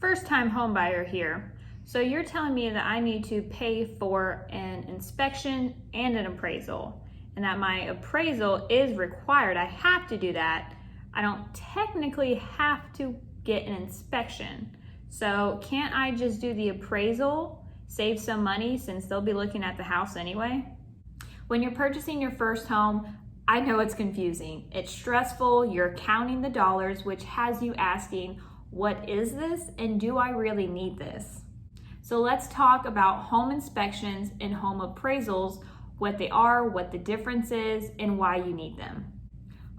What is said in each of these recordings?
First time home buyer here. So you're telling me that I need to pay for an inspection and an appraisal, and that my appraisal is required. I have to do that. I don't technically have to get an inspection. So can't I just do the appraisal, save some money since they'll be looking at the house anyway? When you're purchasing your first home, I know it's confusing. It's stressful. You're counting the dollars, which has you asking, what is this and do I really need this? So let's talk about home inspections and home appraisals, what they are, what the difference is, and why you need them.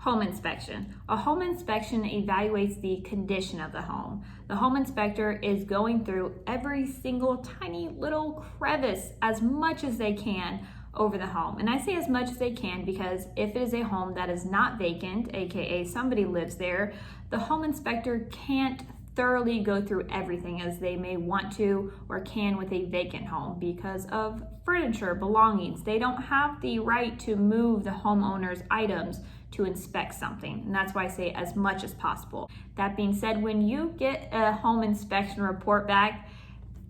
Home inspection. A home inspection evaluates the condition of the home. The home inspector is going through every single tiny little crevice as much as they can over the home. And I say as much as they can because if it is a home that is not vacant, aka somebody lives there, the home inspector can't thoroughly go through everything as they may want to or can with a vacant home because of furniture, belongings. They don't have the right to move the homeowner's items to inspect something. And that's why I say as much as possible. That being said, when you get a home inspection report back,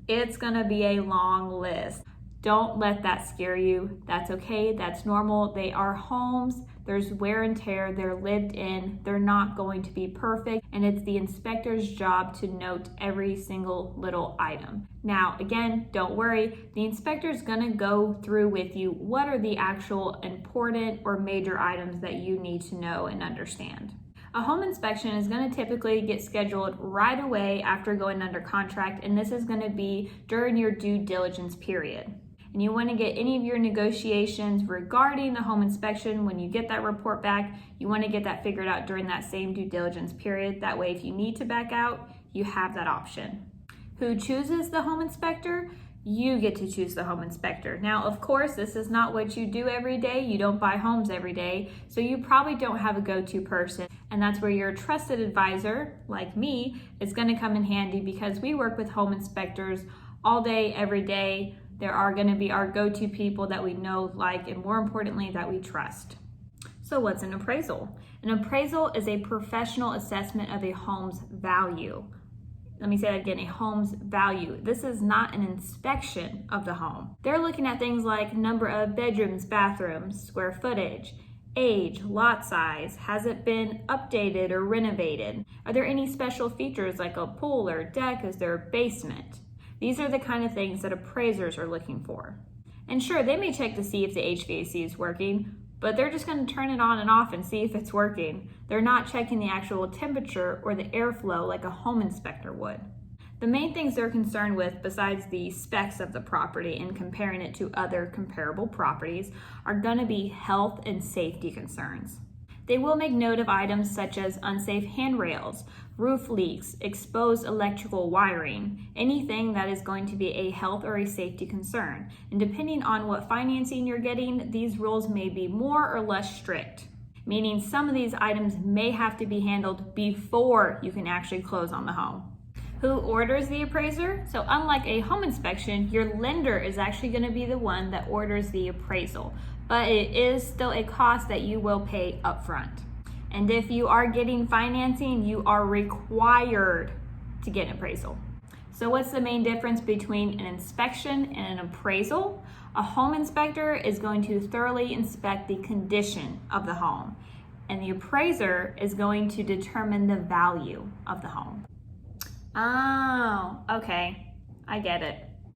it's gonna be a long list. Don't let that scare you. That's okay, that's normal. They are homes, there's wear and tear, they're lived in, they're not going to be perfect, and it's the inspector's job to note every single little item. Now, again, don't worry, the inspector's gonna go through with you what are the actual important or major items that you need to know and understand. A home inspection is going to typically get scheduled right away after going under contract, and this is going to be during your due diligence period. And you want to get any of your negotiations regarding the home inspection when you get that report back, you want to get that figured out during that same due diligence period. That way, if you need to back out, you have that option. Who chooses the home inspector? You get to choose the home inspector. Now, of course, this is not what you do every day. You don't buy homes every day, so you probably don't have a go-to person. And that's where your trusted advisor, like me, is gonna come in handy because we work with home inspectors all day, every day. There are gonna be our go-to people that we know, like, and more importantly, that we trust. So what's an appraisal? An appraisal is a professional assessment of a home's value. Let me say that again, a home's value. This is not an inspection of the home. They're looking at things like number of bedrooms, bathrooms, square footage, age, lot size, has it been updated or renovated? Are there any special features like a pool or deck? Is there a basement? These are the kind of things that appraisers are looking for. And sure, they may check to see if the HVAC is working, but they're just going to turn it on and off and see if it's working. They're not checking the actual temperature or the airflow like a home inspector would. The main things they're concerned with, besides the specs of the property and comparing it to other comparable properties, are going to be health and safety concerns. They will make note of items such as unsafe handrails, roof leaks, exposed electrical wiring, anything that is going to be a health or a safety concern. And depending on what financing you're getting, these rules may be more or less strict, meaning some of these items may have to be handled before you can actually close on the home. Who orders the appraiser? So unlike a home inspection, your lender is actually going to be the one that orders the appraisal, but it is still a cost that you will pay upfront. And if you are getting financing, you are required to get an appraisal. So what's the main difference between an inspection and an appraisal? A home inspector is going to thoroughly inspect the condition of the home, and the appraiser is going to determine the value of the home. Oh, okay, I get it.